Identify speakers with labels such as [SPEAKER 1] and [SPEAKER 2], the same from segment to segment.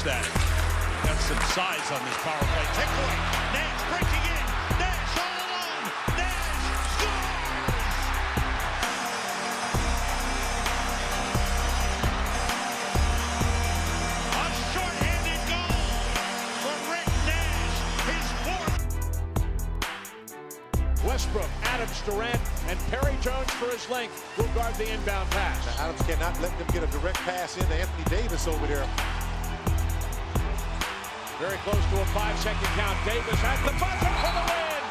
[SPEAKER 1] that. Got some size on this power play. Takeaway. Nash breaking in. Nash all alone. Nash scores! A short-handed goal for Rick Nash. His fourth.
[SPEAKER 2] Westbrook, Adams, Durant, and Perry Jones for his length will guard the inbound pass.
[SPEAKER 3] Now Adams cannot let them get a direct pass into Anthony Davis over there.
[SPEAKER 2] Very close to a 5-second count. Davis at the buzzer for the win.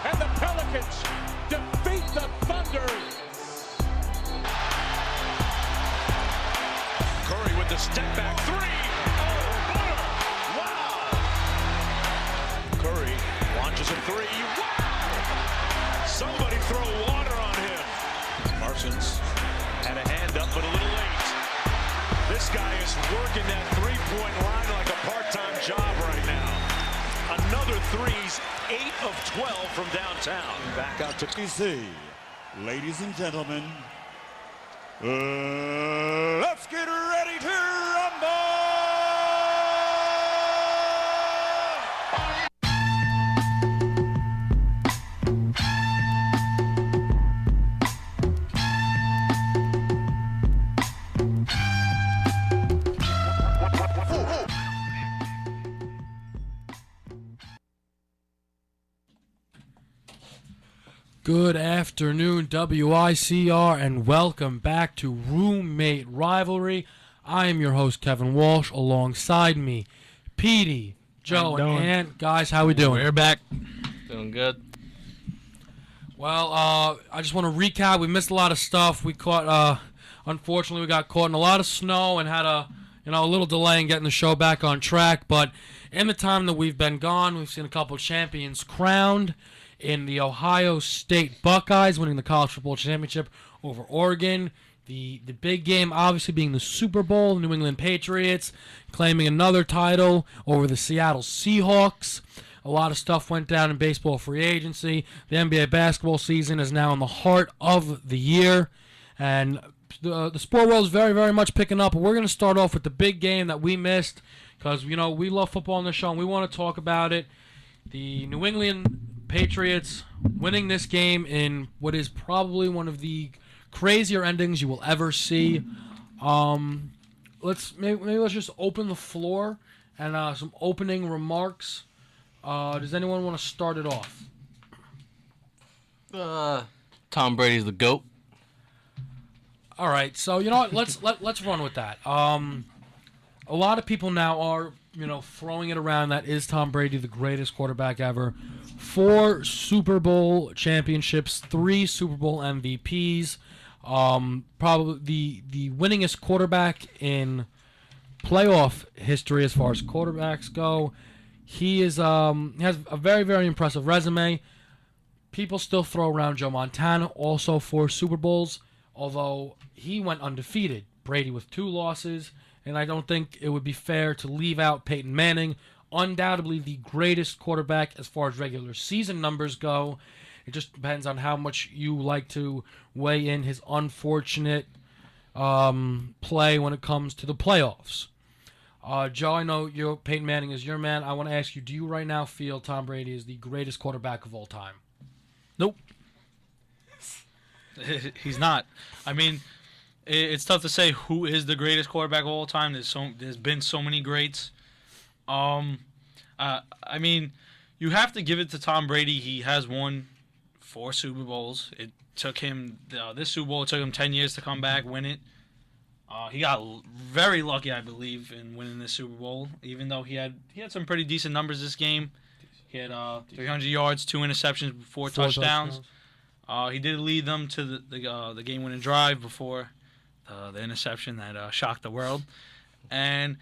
[SPEAKER 2] And the Pelicans defeat the Thunder.
[SPEAKER 1] Curry with the step back three. Oh, butter. Wow. Curry launches a three. Wow. Somebody throw water on him. Parsons had a hand up, but a little late. This guy is working that three-point line like a part-time job right now. Another threes, 8 of 12 from downtown. Back out to
[SPEAKER 4] DC. Ladies and gentlemen, let's get ready to rumble!
[SPEAKER 5] Good afternoon, WICR, and welcome back to Roommate Rivalry. I am your host, Kevin Walsh. Alongside me, Petey, Joe, and Ant. Guys, how we doing?
[SPEAKER 6] We're back. Doing good.
[SPEAKER 5] Well, I just want to recap. We missed a lot of stuff. We caught, unfortunately, we got caught in a lot of snow and had a little delay in getting the show back on track. But in the time that we've been gone, we've seen a couple of champions crowned. In the Ohio State Buckeyes winning the college football championship over Oregon. The big game obviously being the Super Bowl, the New England Patriots claiming another title over the Seattle Seahawks. A lot of stuff went down in baseball free agency. The NBA basketball season is now in the heart of the year. And the sport world is very, very much picking up. But we're going to start off with the big game that we missed because, we love football on this show and we want to talk about it. The New England Patriots winning this game in what is probably one of the crazier endings you will ever see. Let's just open the floor and some opening remarks. Does anyone want to start it off?
[SPEAKER 6] Tom Brady's the GOAT.
[SPEAKER 5] All right, so you know what? Let's run with that. A lot of people now are throwing it around that is Tom Brady the greatest quarterback ever. 4 Super Bowl championships, 3 Super Bowl MVPs, probably the winningest quarterback in playoff history as far as quarterbacks go. He has a very, very impressive resume. People still throw around Joe Montana, also 4 Super Bowls, although he went undefeated. Brady with 2 losses, and I don't think it would be fair to leave out Peyton Manning, undoubtedly the greatest quarterback as far as regular season numbers go. It just depends on how much you like to weigh in his unfortunate play when it comes to the playoffs. Joe, I know Peyton Manning is your man. I want to ask you, do you right now feel Tom Brady is the greatest quarterback of all time?
[SPEAKER 6] Nope. He's not. I mean, it's tough to say who is the greatest quarterback of all time. There's been so many greats. I mean, you have to give it to Tom Brady. He has won 4 Super Bowls. It took him this Super Bowl. It took him 10 years to come back, win it. He got very lucky, I believe, in winning this Super Bowl. Even though he had some pretty decent numbers this game. He had 300 yards, 2 interceptions, 4 touchdowns. He did lead them to the game-winning drive before the interception that shocked the world. And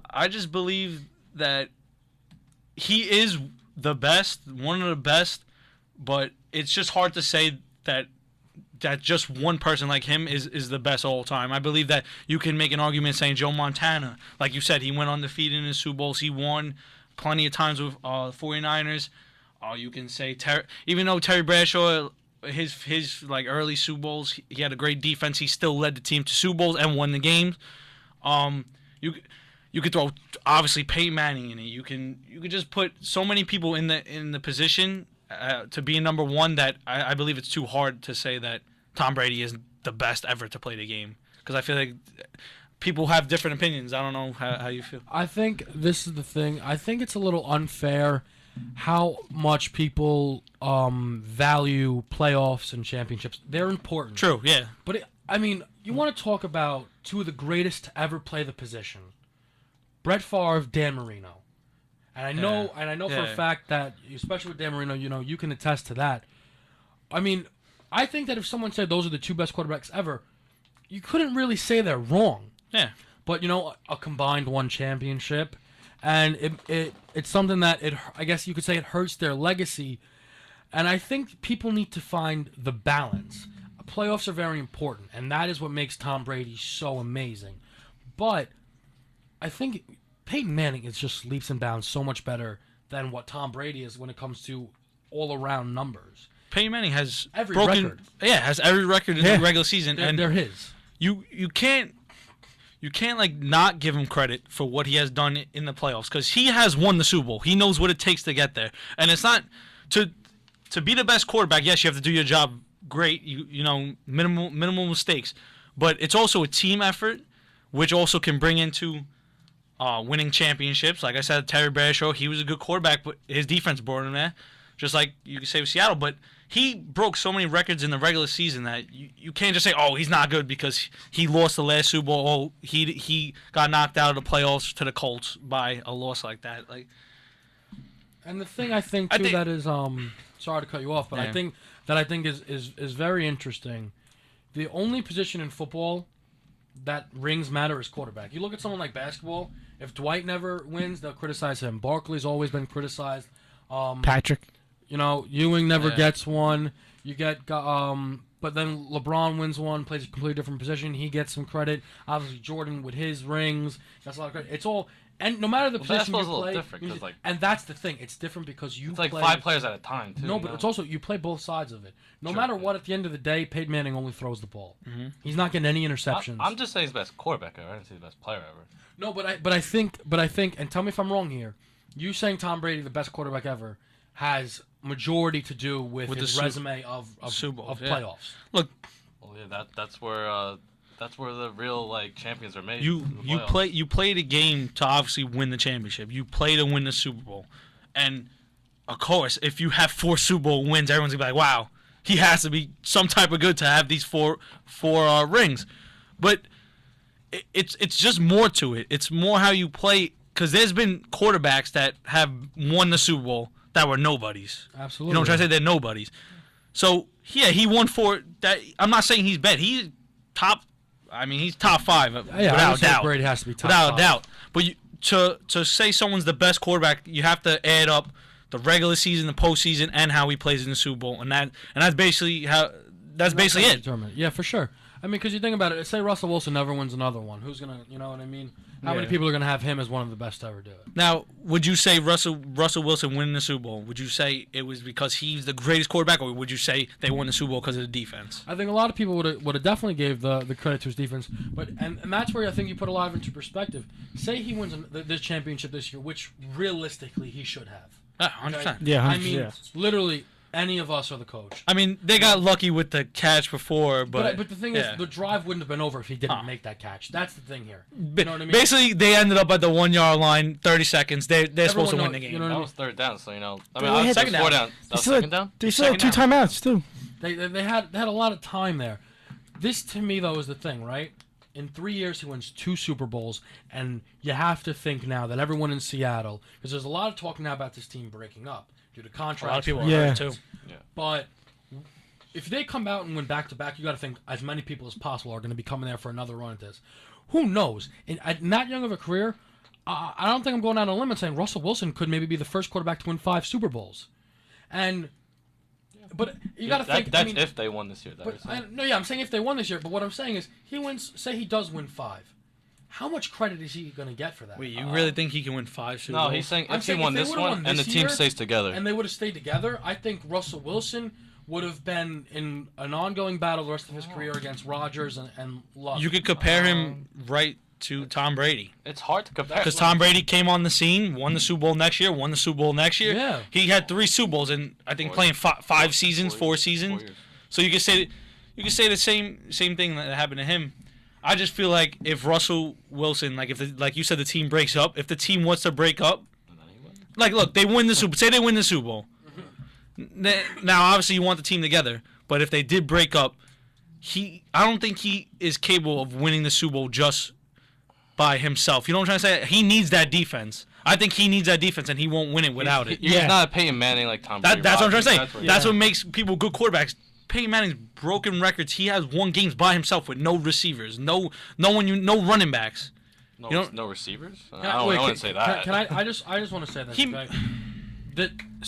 [SPEAKER 6] I just believe that he is the best, one of the best, but it's just hard to say that just one person like him is the best all time. I believe that you can make an argument saying Joe Montana, like you said, he went undefeated in his Super Bowls. He won plenty of times with 49ers. You can say even though Terry Bradshaw, his like early Super Bowls, he had a great defense. He still led the team to Super Bowls and won the games. You could throw obviously Peyton Manning in it. You could just put so many people in the position to be a number one that I believe it's too hard to say that Tom Brady is the best ever to play the game, because I feel like people have different opinions. I don't know how you feel.
[SPEAKER 5] I think this is the thing. I think it's a little unfair how much people value playoffs and championships. They're important.
[SPEAKER 6] True, yeah.
[SPEAKER 5] But I mean, you want to talk about two of the greatest to ever play the position. Brett Favre, Dan Marino. And I know for a fact that, especially with Dan Marino, you can attest to that. I mean, I think that if someone said those are the two best quarterbacks ever, you couldn't really say they're wrong.
[SPEAKER 6] Yeah.
[SPEAKER 5] But, a combined one championship, and it's something that, I guess you could say it hurts their legacy. And I think people need to find the balance. Playoffs are very important, and that is what makes Tom Brady so amazing. But I think Peyton Manning is just leaps and bounds so much better than what Tom Brady is when it comes to all-around numbers.
[SPEAKER 6] Peyton Manning has
[SPEAKER 5] every record.
[SPEAKER 6] Yeah, has every record in the regular season, and
[SPEAKER 5] they're his.
[SPEAKER 6] You can't like not give him credit for what he has done in the playoffs, because he has won the Super Bowl. He knows what it takes to get there, and it's not to be the best quarterback. Yes, you have to do your job great. Minimal mistakes, but it's also a team effort, which also can bring into winning championships. Like I said, Terry Bradshaw, he was a good quarterback, but his defense brought him there. Just like you could say with Seattle, but he broke so many records in the regular season that you can't just say, oh, he's not good because he lost the last Super Bowl. Oh, he got knocked out of the playoffs to the Colts by a loss like that.
[SPEAKER 5] And the thing I think that is sorry to cut you off, but I think is very interesting. The only position in football that rings matter is quarterback. You look at someone like basketball. If Dwight never wins, they'll criticize him. Barkley's always been criticized.
[SPEAKER 7] Patrick.
[SPEAKER 5] Ewing never gets one. You get, but then LeBron wins one, plays a completely different position. He gets some credit. Obviously, Jordan with his rings, that's a lot of credit. It's all, and no matter the position you play, different, and that's the thing. It's different because
[SPEAKER 8] it's like 5 players at a time, too.
[SPEAKER 5] No, but it's also you play both sides of it. No matter what, at the end of the day, Peyton Manning only throws the ball. Mm-hmm. He's not getting any interceptions.
[SPEAKER 8] I'm just saying he's the best quarterback ever. I didn't say the best player ever.
[SPEAKER 5] No, but I think, and tell me if I'm wrong here. You saying Tom Brady the best quarterback ever has majority to do with his resume of playoffs.
[SPEAKER 6] Look,
[SPEAKER 8] that's where the real champions are made.
[SPEAKER 6] You play the game to obviously win the championship. You play to win the Super Bowl, and of course, if you have 4 Super Bowl wins, everyone's gonna be like, "Wow, he has to be some type of good to have these four rings." But it's just more to it. It's more how you play, because there's been quarterbacks that have won the Super Bowl that were nobodies.
[SPEAKER 5] Absolutely.
[SPEAKER 6] You know what I'm trying to say? They're nobodies. So, yeah, he won 4. I'm not saying he's bad. He's top 5 without a doubt.
[SPEAKER 5] Brady has to be top
[SPEAKER 6] without
[SPEAKER 5] 5.
[SPEAKER 6] a doubt. But to say someone's the best quarterback, you have to add up the regular season, the postseason, and how he plays in the Super Bowl, and that's basically it.
[SPEAKER 5] Yeah, for sure. I mean, because you think about it, say Russell Wilson never wins another one. Who's gonna, you know what I mean? How many people are gonna have him as one of the best to ever do it?
[SPEAKER 6] Now, would you say Russell Wilson winning the Super Bowl? Would you say it was because he's the greatest quarterback, or would you say they won the Super Bowl because of the defense?
[SPEAKER 5] I think a lot of people would have definitely gave the credit to his defense, but and that's where I think you put a lot of into perspective. Say he wins this championship this year, which realistically he should have.
[SPEAKER 6] 100%.
[SPEAKER 7] Yeah, 100%.
[SPEAKER 5] I mean, literally. Any of us are the coach.
[SPEAKER 6] I mean, they got lucky with the catch before, but
[SPEAKER 5] the thing is, the drive wouldn't have been over if he didn't make that catch. That's the thing here.
[SPEAKER 6] You know what I mean? Basically, they ended up at the 1 yard line, 30 seconds. They're supposed to win the game.
[SPEAKER 8] You know what I mean? That was third down, so I mean, second down. That was second down.
[SPEAKER 7] They still had 2 timeouts too.
[SPEAKER 5] They had a lot of time there. This to me though is the thing, right? In 3 years, he wins 2 Super Bowls, and you have to think now that everyone in Seattle, because there's a lot of talk now about this team breaking up due to contracts.
[SPEAKER 6] A lot of people are hurt too.
[SPEAKER 8] Yeah.
[SPEAKER 5] But if they come out and win back-to-back, you got to think as many people as possible are going to be coming there for another run at this. Who knows? In that young of a career, I don't think I'm going out on a limb and saying Russell Wilson could maybe be the first quarterback to win 5 Super Bowls. But you got to think.
[SPEAKER 8] That's if they won this year.
[SPEAKER 5] I'm saying if they won this year. But what I'm saying is he wins. Say he does win 5. How much credit is he going to get for that?
[SPEAKER 6] Wait, you really think he can win 5 Super Bowls?
[SPEAKER 8] No, he's saying if he won this one and the team stays together.
[SPEAKER 5] And they would have stayed together, I think Russell Wilson would have been in an ongoing battle the rest of his career against Rodgers and Luck.
[SPEAKER 6] You could compare him right to Tom Brady.
[SPEAKER 8] It's hard to compare.
[SPEAKER 6] Because Tom Brady came on the scene, won the Super Bowl next year, won the Super Bowl next year.
[SPEAKER 5] Yeah.
[SPEAKER 6] He had 3 Super Bowls in, I think, playing 5 seasons, 4 seasons.
[SPEAKER 8] 4 years.
[SPEAKER 6] So you could say the same thing that happened to him. I just feel like if Russell Wilson, like you said, the team breaks up. If the team wants to break up, like look, they win the Super. Say they win the Super Bowl. Now, obviously, you want the team together, but if they did break up, I don't think he is capable of winning the Super Bowl just by himself. You know what I'm trying to say? He needs that defense. I think he needs that defense, and he won't win it without it.
[SPEAKER 8] He's not a Peyton Manning like Tom Brady.
[SPEAKER 6] That's what I'm trying to say. That's what makes people good quarterbacks. Peyton Manning's broken records. He has won games by himself with no receivers, no running backs.
[SPEAKER 8] No receivers? I wouldn't say that.
[SPEAKER 5] Can I just want to say this.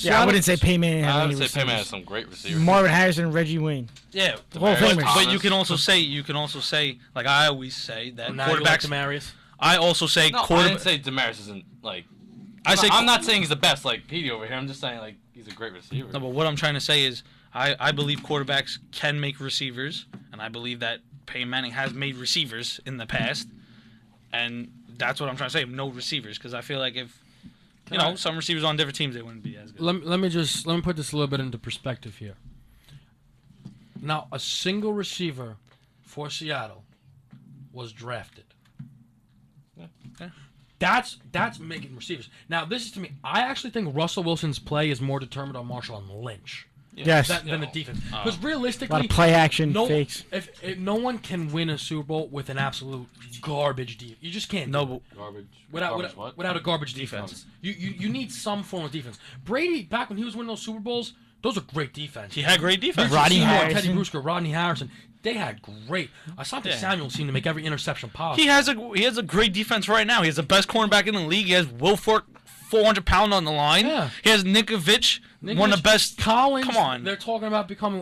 [SPEAKER 7] I wouldn't say Peyton Manning has
[SPEAKER 8] I
[SPEAKER 7] any
[SPEAKER 8] would say Peyton Manning has
[SPEAKER 7] receivers.
[SPEAKER 8] some great receivers.
[SPEAKER 7] Marvin Harrison, Reggie Wayne.
[SPEAKER 6] Yeah,
[SPEAKER 7] Hall of Famers.
[SPEAKER 6] but you can also say, like I always say, that
[SPEAKER 5] Now you like
[SPEAKER 6] quarterbacks.
[SPEAKER 5] Demaryius.
[SPEAKER 6] I also say
[SPEAKER 8] No, I
[SPEAKER 6] quarterback.
[SPEAKER 8] didn't say Demaris isn't like.
[SPEAKER 6] I'm
[SPEAKER 8] I'm not saying he's the best like Petey over here. I'm just saying like he's a great receiver.
[SPEAKER 6] No, but what I'm trying to say is, I believe quarterbacks can make receivers, and I believe that Peyton Manning has made receivers in the past, and that's what I'm trying to say. No receivers, because I feel like if some receivers on different teams, they wouldn't be as good.
[SPEAKER 5] Let me put this a little bit into perspective here. Now, a single receiver for Seattle was drafted.
[SPEAKER 6] Yeah.
[SPEAKER 5] That's making receivers. Now, this is to me. I actually think Russell Wilson's play is more determined on Marshall and Lynch
[SPEAKER 7] Yes.
[SPEAKER 5] than the defense. Because
[SPEAKER 7] A lot
[SPEAKER 5] realistically,
[SPEAKER 7] of play action fakes.
[SPEAKER 5] If no one can win a Super Bowl with an absolute garbage defense, you just can't.
[SPEAKER 6] No,
[SPEAKER 5] do it.
[SPEAKER 8] Garbage.
[SPEAKER 5] Without a garbage defense. You need some form of defense. Brady, back when he was winning those Super Bowls, those are great defense.
[SPEAKER 6] he had great defense.
[SPEAKER 5] Richard
[SPEAKER 7] Rodney
[SPEAKER 5] Seymour,
[SPEAKER 7] Harrison.
[SPEAKER 5] Teddy Bruschi, Rodney Harrison. They had great. Asante Samuel seemed to make every interception possible.
[SPEAKER 6] He has a great defense right now. He has the best cornerback in the league. He has Will Fork, 400 pound on the line.
[SPEAKER 5] Yeah.
[SPEAKER 6] He has Nikovic, one of the best.
[SPEAKER 5] Collins.
[SPEAKER 6] Come on.
[SPEAKER 5] They're talking about becoming,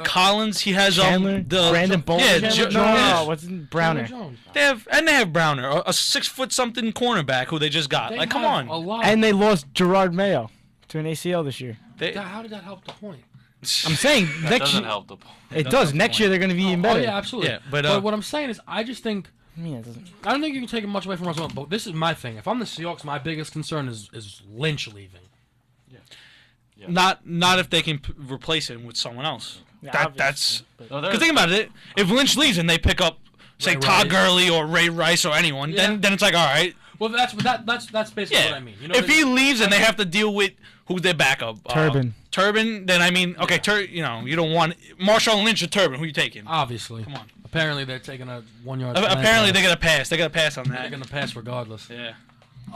[SPEAKER 6] Collins. He has
[SPEAKER 7] Chandler, Brandon Bolden.
[SPEAKER 6] Yeah,
[SPEAKER 5] Chandler
[SPEAKER 7] no,
[SPEAKER 5] Jones.
[SPEAKER 7] what's Browner?
[SPEAKER 5] Jones.
[SPEAKER 6] They have Browner, a 6-foot-something cornerback who they just got.
[SPEAKER 5] They
[SPEAKER 6] Come
[SPEAKER 5] have
[SPEAKER 6] on.
[SPEAKER 5] a lot.
[SPEAKER 7] And they lost Gerard Mayo to an ACL this year.
[SPEAKER 5] How did that help the point?
[SPEAKER 7] I'm saying
[SPEAKER 8] That
[SPEAKER 7] next
[SPEAKER 8] doesn't
[SPEAKER 7] year
[SPEAKER 8] help the point.
[SPEAKER 7] it does. Next year they're going to be even better.
[SPEAKER 5] Oh yeah, absolutely.
[SPEAKER 6] Yeah, but
[SPEAKER 5] what I'm saying is, I just think
[SPEAKER 7] I mean, it doesn't.
[SPEAKER 5] I don't think you can take much away from Russell. But this is my thing. If I'm the Seahawks, my biggest concern is Lynch leaving.
[SPEAKER 6] Not if they can replace him with someone else.
[SPEAKER 7] Yeah,
[SPEAKER 6] That's
[SPEAKER 8] No,
[SPEAKER 6] because think about it. If Lynch leaves and they pick up, say,
[SPEAKER 5] Ray
[SPEAKER 6] Todd
[SPEAKER 5] Rice.
[SPEAKER 6] Gurley or Ray Rice or anyone, then it's like, all right.
[SPEAKER 5] Well, that's basically
[SPEAKER 6] Yeah.
[SPEAKER 5] what I mean. You know
[SPEAKER 6] if
[SPEAKER 5] what I
[SPEAKER 6] he
[SPEAKER 5] mean?
[SPEAKER 6] leaves and they have to deal with who's their backup, Turbin, then I mean, okay, you don't want Marshawn Lynch or Turbin. Who you taking?
[SPEAKER 5] Obviously.
[SPEAKER 6] Come on.
[SPEAKER 5] Apparently, they're taking a 1 yard.
[SPEAKER 6] Apparently, they're gonna pass. They're gonna pass on
[SPEAKER 5] They're
[SPEAKER 6] that.
[SPEAKER 5] gonna pass regardless.
[SPEAKER 6] Yeah.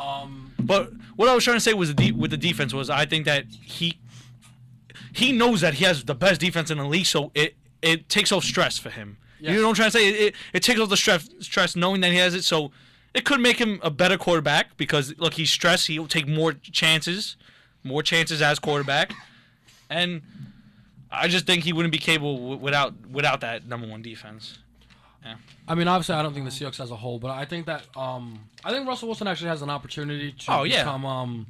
[SPEAKER 5] Um.
[SPEAKER 6] But what I was trying to say was with the defense was I think that he knows that he has the best defense in the league, so it takes off stress for him.
[SPEAKER 5] Yes.
[SPEAKER 6] You know what I'm trying to say? It takes off the stress knowing that he has it, so it could make him a better quarterback because look, he's stressed. He'll take more chances as quarterback, and I just think he wouldn't be capable without that number one defense. Yeah.
[SPEAKER 5] I mean, obviously, I don't think the Seahawks as a whole, but I think that I think Russell Wilson actually has an opportunity to become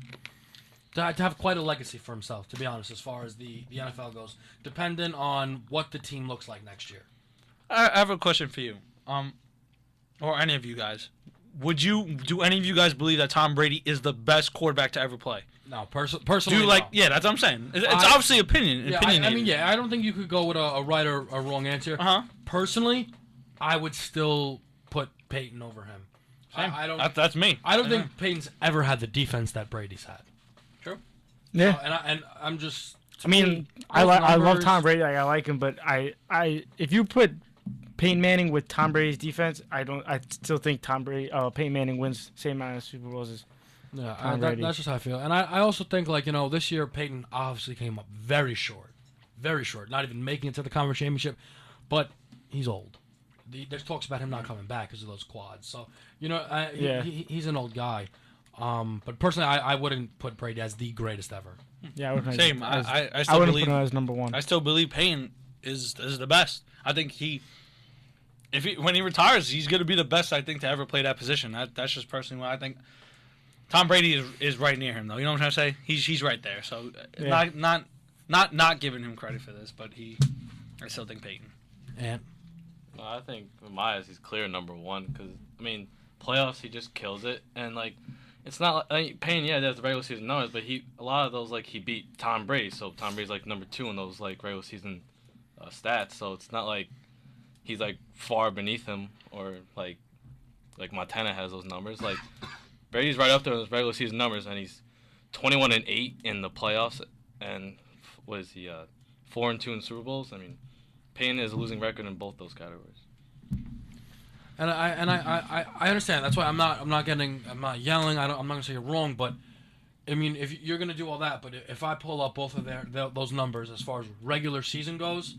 [SPEAKER 5] to have quite a legacy for himself. To be honest, as far as the NFL goes, dependent on what the team looks like next year.
[SPEAKER 6] I have a question for you, or any of you guys. Do any of you guys believe that Tom Brady is the best quarterback to ever play?
[SPEAKER 5] No, personally,
[SPEAKER 6] Do you
[SPEAKER 5] no.
[SPEAKER 6] Yeah, that's what I'm saying. It's obviously opinion.
[SPEAKER 5] Yeah, I mean, I don't think you could go with a right or a wrong answer. Personally, I would still put Peyton over him. I don't.
[SPEAKER 6] That's me.
[SPEAKER 5] I don't think Peyton's ever had the defense that Brady's had.
[SPEAKER 6] True.
[SPEAKER 7] Yeah.
[SPEAKER 5] And I'm just.
[SPEAKER 7] I mean, I love Tom Brady. I like him, but if you put Peyton Manning with Tom Brady's defense, I still think Peyton Manning wins the same amount of Super Bowls as Tom Brady.
[SPEAKER 5] That's just how I feel. And I also think this year Peyton obviously came up very short, not even making it to the conference championship, but he's old. There's talks about him not coming back because of those quads. So he's an old guy. But personally, I wouldn't put Brady as the greatest ever.
[SPEAKER 7] Yeah, I wouldn't.
[SPEAKER 6] Same. I still
[SPEAKER 7] I wouldn't
[SPEAKER 6] believe
[SPEAKER 7] put him as number one.
[SPEAKER 6] I still believe Payne is the best. I think when he retires, he's going to be the best, I think, to ever play that position. That's just personally what I think. Tom Brady is right near him, though. You know what I'm trying to say? He's right there. So not giving him credit for this, but I still think Peyton.
[SPEAKER 5] And
[SPEAKER 8] I think in my eyes he's clear number one because I mean playoffs he just kills it, and like it's not Payne. Yeah, there's the regular season numbers, but a lot of those like he beat Tom Brady, so Tom Brady's like number 2 in those like regular season stats. So it's not like he's like far beneath him or like Montana has those numbers. Like Brady's right up there in those regular season numbers, and he's 21-8 in the playoffs, and what is he? 4-2 in Super Bowls. I mean, Payne is a losing record in both those categories.
[SPEAKER 5] And I understand. That's why I'm not yelling. I'm not gonna say you're wrong, but I mean, if you're gonna do all that, but if I pull up both of those numbers as far as regular season goes,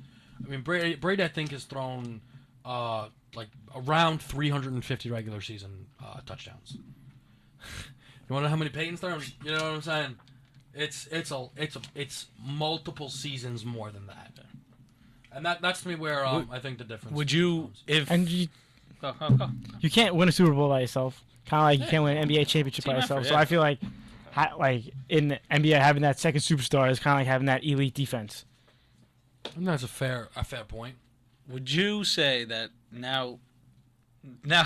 [SPEAKER 5] I mean Brady I think has thrown like around 350 regular season touchdowns. You want to know how many Peyton's thrown? You know what I'm saying? It's multiple seasons more than that, and that's to me where I think the difference.
[SPEAKER 6] Would you
[SPEAKER 5] comes.
[SPEAKER 7] You can't win a Super Bowl by yourself. Kind of like you can't win an NBA championship by yourself.
[SPEAKER 6] effort,
[SPEAKER 7] So I feel like in the NBA, having that second superstar is kind of like having that elite defense.
[SPEAKER 5] And that's a fair point.
[SPEAKER 6] Would you say that now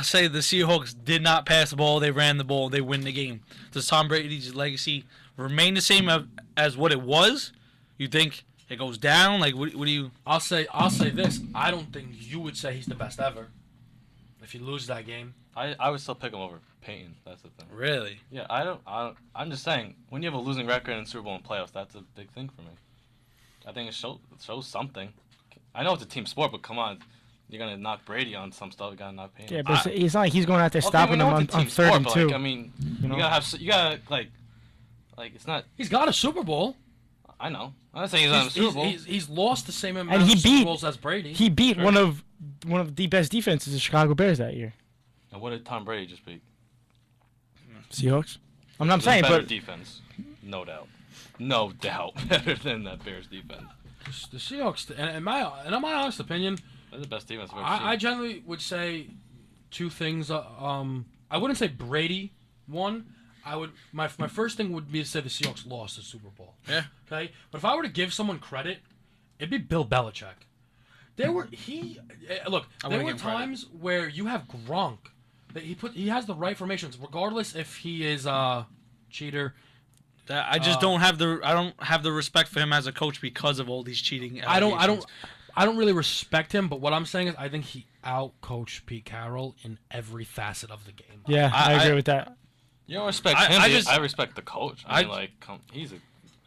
[SPEAKER 6] say the Seahawks did not pass the ball, they ran the ball, they win the game? Does Tom Brady's legacy remain the same as what it was? You think it goes down? Like what do you?
[SPEAKER 5] I'll say this. I don't think you would say he's the best ever. If you lose that game,
[SPEAKER 8] I would still pick him over Payton. That's the thing.
[SPEAKER 6] Really?
[SPEAKER 8] Yeah, I'm just saying, when you have a losing record in Super Bowl and playoffs, that's a big thing for me. I think it shows something. I know it's a team sport, but come on, you're gonna knock Brady on some stuff. You gotta knock Payton.
[SPEAKER 7] Yeah, but it's not like he's going out there
[SPEAKER 8] Okay,
[SPEAKER 7] stopping
[SPEAKER 8] we know
[SPEAKER 7] them
[SPEAKER 8] it's a
[SPEAKER 7] on
[SPEAKER 8] team
[SPEAKER 7] 3rd
[SPEAKER 8] sport,
[SPEAKER 7] and
[SPEAKER 8] but,
[SPEAKER 7] 2.
[SPEAKER 8] Like, I mean,
[SPEAKER 7] You know?
[SPEAKER 8] you gotta like it's not.
[SPEAKER 5] he's got a Super Bowl.
[SPEAKER 8] I know. I'm not saying he's on a Super Bowl.
[SPEAKER 5] He's lost the same amount
[SPEAKER 7] And he
[SPEAKER 5] of Super
[SPEAKER 7] beat-
[SPEAKER 5] Bowls as Brady.
[SPEAKER 7] He beat one of the best defenses, the Chicago Bears, that year.
[SPEAKER 8] And what did Tom Brady just beat?
[SPEAKER 7] Seahawks. I'm not
[SPEAKER 8] It was
[SPEAKER 7] saying,
[SPEAKER 8] better
[SPEAKER 7] but
[SPEAKER 8] defense, no doubt, better than that Bears defense.
[SPEAKER 5] The Seahawks, and in my honest opinion,
[SPEAKER 8] They're the best defense I've ever seen.
[SPEAKER 5] I generally would say two things. I wouldn't say Brady won. My first thing would be to say the Seahawks lost the Super Bowl.
[SPEAKER 6] Yeah.
[SPEAKER 5] Okay, but if I were to give someone credit, it'd be Bill Belichick. There were times where you have Gronk that he has the right formations, regardless if he is a cheater.
[SPEAKER 6] I just don't have the respect for him as a coach because of all these cheating allegations.
[SPEAKER 5] I don't really respect him, but what I'm saying is I think he outcoached Pete Carroll in every facet of the game.
[SPEAKER 7] yeah, I agree with that.
[SPEAKER 8] You don't respect him. I respect the coach. I mean, he's the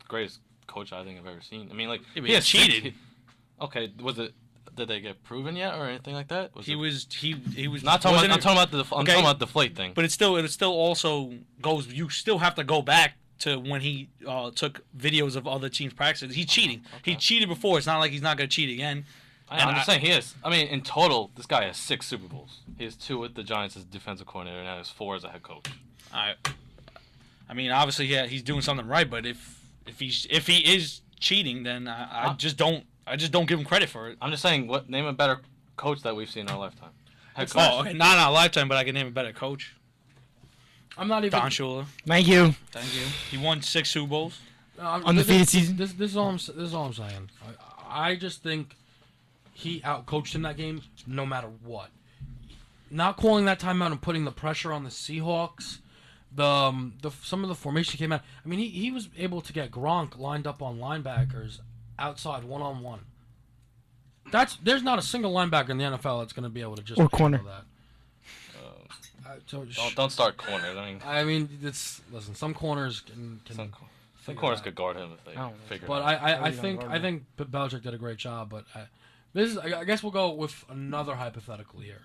[SPEAKER 8] greatest coach I think I've ever seen. I mean, like
[SPEAKER 6] he has cheated.
[SPEAKER 8] Okay, did they get proven yet or anything like that?
[SPEAKER 6] He was
[SPEAKER 8] not talking about. I'm talking about the deflate thing.
[SPEAKER 6] But it still also goes. You still have to go back to when he took videos of other teams' practices. He's cheating.
[SPEAKER 8] Okay.
[SPEAKER 6] He cheated before. It's not like he's not going to cheat again.
[SPEAKER 8] I'm just saying he is. I mean, in total, this guy has 6 Super Bowls. He has 2 with the Giants as defensive coordinator, and now he has 4 as a head coach.
[SPEAKER 6] I mean, obviously, yeah, he's doing something right. But if he is cheating, then I just don't give him credit for it.
[SPEAKER 8] I'm just saying, name a better coach that we've seen in our lifetime. Head coach.
[SPEAKER 6] Oh, okay, not in our lifetime, but I can name a better coach.
[SPEAKER 5] I'm not even.
[SPEAKER 6] Don Shula.
[SPEAKER 7] Thank you.
[SPEAKER 6] Thank you. He won 6 Super Bowls.
[SPEAKER 7] Undefeated season.
[SPEAKER 5] This is all I'm saying. I just think he outcoached him that game, no matter what. Not calling that timeout and putting the pressure on the Seahawks. Some of the formation came out. I mean, he was able to get Gronk lined up on linebackers outside 1-on-1. There's not a single linebacker in the NFL that's going to be able to just
[SPEAKER 7] or corner
[SPEAKER 5] that.
[SPEAKER 8] Don't start corners. I mean,
[SPEAKER 5] listen. Some corners can
[SPEAKER 8] some corners could guard him if they figure.
[SPEAKER 5] But
[SPEAKER 8] it out.
[SPEAKER 5] I think Belichick did a great job. But I guess we'll go with another hypothetical here.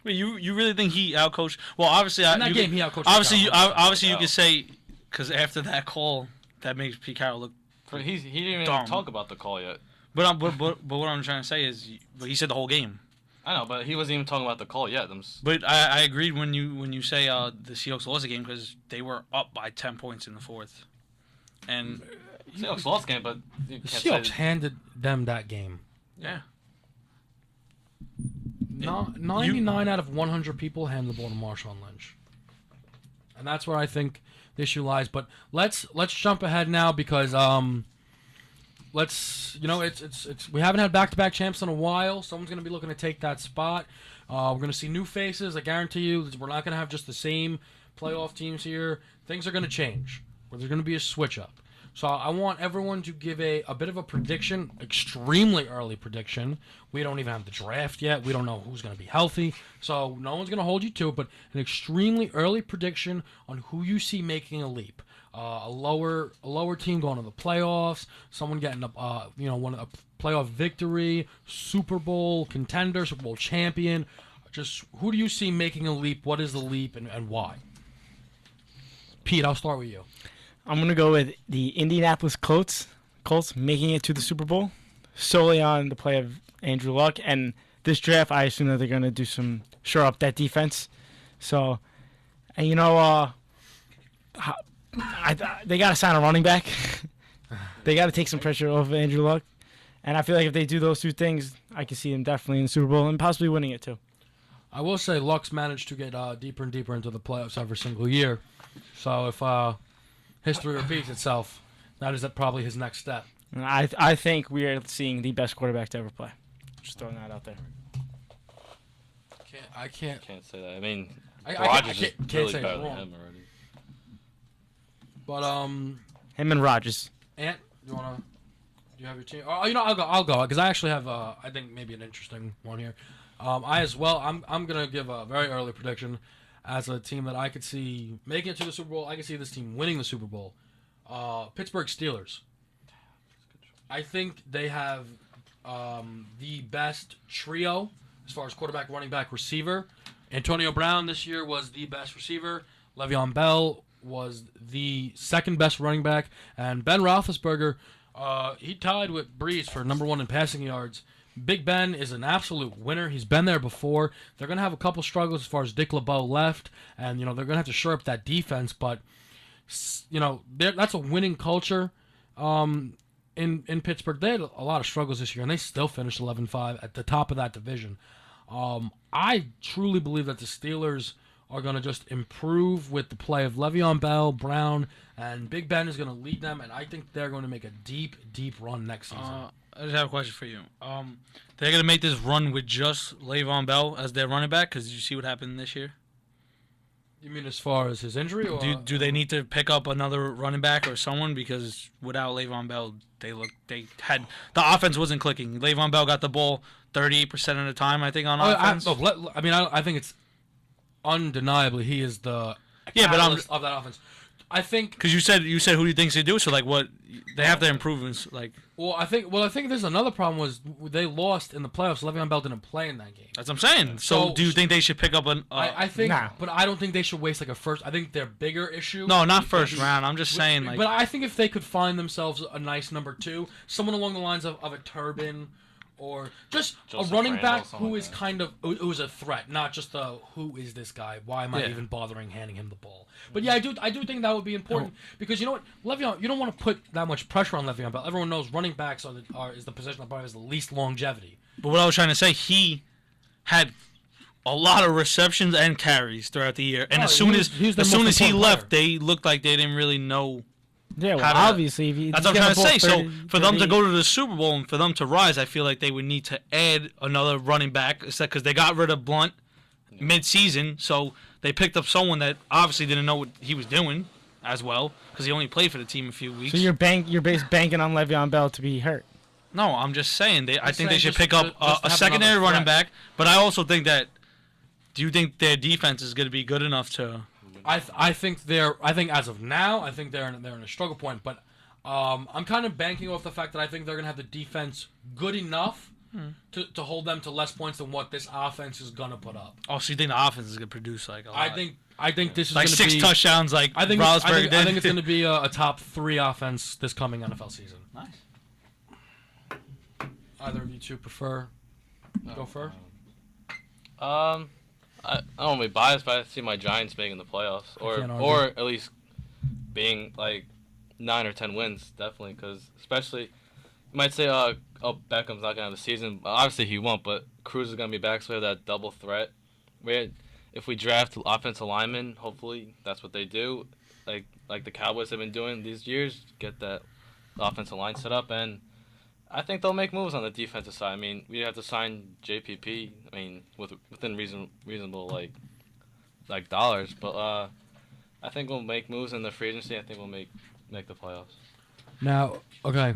[SPEAKER 6] Wait, you really think he outcoached? Well, obviously,
[SPEAKER 5] in that game he outcoached.
[SPEAKER 6] Obviously, you could say because after that call, that makes Pete Carroll look.
[SPEAKER 8] He didn't even talk about the call yet.
[SPEAKER 6] But what I'm trying to say is, he said the whole game.
[SPEAKER 8] I know, but he wasn't even talking about the call yet.
[SPEAKER 6] But I agreed when you say the Seahawks lost the game because they were up by 10 points in the 4th, and
[SPEAKER 8] Seahawks lost the game, but
[SPEAKER 5] the Seahawks handed them that game.
[SPEAKER 6] Yeah.
[SPEAKER 5] 99 out of 100 people hand the ball to Marshawn Lynch, and that's where I think the issue lies. But let's jump ahead now because let's it's we haven't had back-to-back champs in a while. Someone's going to be looking to take that spot. We're going to see new faces. I guarantee you, we're not going to have just the same playoff teams here. Things are going to change. There's going to be a switch up. So I want everyone to give a bit of a prediction, extremely early prediction. We don't even have the draft yet. We don't know who's going to be healthy. So no one's going to hold you to it, but an extremely early prediction on who you see making a leap. A lower team going to the playoffs, someone getting a playoff victory, Super Bowl contender, Super Bowl champion. Just who do you see making a leap? What is the leap and why? Pete, I'll start with you.
[SPEAKER 7] I'm going to go with the Indianapolis Colts making it to the Super Bowl solely on the play of Andrew Luck. And this draft, I assume that they're going to do some shore up that defense. So, and they got to sign a running back. They got to take some pressure off of Andrew Luck. And I feel like if they do those two things, I can see them definitely in the Super Bowl and possibly winning it too.
[SPEAKER 5] I will say Luck's managed to get deeper and deeper into the playoffs every single year. So if history repeats itself, that is probably his next step.
[SPEAKER 7] I think we are seeing the best quarterback to ever play. Just throwing that out there.
[SPEAKER 8] I can't say that. I mean,
[SPEAKER 5] Rodgers
[SPEAKER 8] is really better than him already.
[SPEAKER 5] But
[SPEAKER 7] him and Rodgers.
[SPEAKER 5] Ant, do you have your team? Oh, I'll go because I actually have I think maybe an interesting one here. I as well. I'm gonna give a very early prediction as a team that I could see making it to the Super Bowl. I can see this team winning the Super Bowl. Pittsburgh Steelers. I think they have the best trio as far as quarterback, running back, receiver. Antonio Brown this year was the best receiver. Le'Veon Bell was the second best running back. And Ben Roethlisberger, he tied with Breeze for number one in passing yards. Big Ben is an absolute winner. He's been there before. They're going to have a couple struggles as far as Dick LeBeau left. And, they're going to have to shore up that defense. But, that's a winning culture. In Pittsburgh, they had a lot of struggles this year, and they still finished 11-5 at the top of that division. I truly believe that the Steelers are going to just improve with the play of Le'Veon Bell, Brown, and Big Ben is going to lead them, and I think they're going to make a deep, deep run next season.
[SPEAKER 6] I just have a question for you. They're going to make this run with just Le'Veon Bell as their running back? Because you see what happened this year?
[SPEAKER 5] You mean as far as his injury? Or
[SPEAKER 6] do they need to pick up another running back or someone? Because without Le'Veon Bell, the offense wasn't clicking. Le'Veon Bell got the ball 38% of the time, I think, on offense.
[SPEAKER 5] I think it's undeniably he is the catalyst of that offense. I think
[SPEAKER 6] because you said who do you think they do? So what they have to improve.
[SPEAKER 5] I think there's another problem was they lost in the playoffs. Le'Veon Bell didn't play in that game.
[SPEAKER 6] That's what I'm saying. So do you think they should pick up an?
[SPEAKER 5] I think, but I don't think they should waste a first. I think their bigger issue.
[SPEAKER 6] No, not first round. I'm just saying
[SPEAKER 5] But I think if they could find themselves a nice number two, someone along the lines of a Turbin. Or just Joseph a running back who is who's a threat, not just who is this guy? Why am I even bothering handing him the ball? But I do think that would be important because you know what, Le'Veon, you don't want to put that much pressure on Le'Veon Bell. Everyone knows running backs is the position that probably has the least longevity.
[SPEAKER 6] But what I was trying to say, he had a lot of receptions and carries throughout the year, and as soon as he left, they looked like they didn't really know.
[SPEAKER 7] Yeah, well, obviously.
[SPEAKER 6] That's what I'm trying to say. So for them to go to the Super Bowl and for them to rise, I feel like they would need to add another running back because they got rid of Blunt mid-season. So they picked up someone that obviously didn't know what he was doing as well because he only played for the team a few weeks.
[SPEAKER 7] So you're banking on Le'Veon Bell to be hurt.
[SPEAKER 6] No, I'm just saying. I think they should pick up a secondary running back. But I also think that. Do you think their defense is going to be good enough to?
[SPEAKER 5] I think as of now, I think they're in a struggle point. But I'm kind of banking off the fact that I think they're going to have the defense good enough to hold them to less points than what this offense is going to put up.
[SPEAKER 6] Oh, so you think the offense is going to produce a lot?
[SPEAKER 5] I think this is
[SPEAKER 6] like
[SPEAKER 5] going to be
[SPEAKER 6] 6 touchdowns, like
[SPEAKER 5] I think
[SPEAKER 6] Roethlisberger did.
[SPEAKER 5] I think it's going to be a top 3 offense this coming NFL season.
[SPEAKER 6] Nice.
[SPEAKER 5] Either of you two prefer go first?
[SPEAKER 8] I don't want to be biased, but I see my Giants making the playoffs, or at least being like 9 or 10 wins, definitely. Because especially, you might say, Beckham's not gonna have the season. Obviously, he won't. But Cruz is gonna be back, so we have that double threat. If we draft offensive linemen, hopefully that's what they do, like the Cowboys have been doing these years, get that offensive line set up, and I think they'll make moves on the defensive side. I mean, we have to sign JPP. I mean, within reasonable like dollars. But I think we'll make moves in the free agency. I think we'll make the playoffs.
[SPEAKER 5] Now, okay,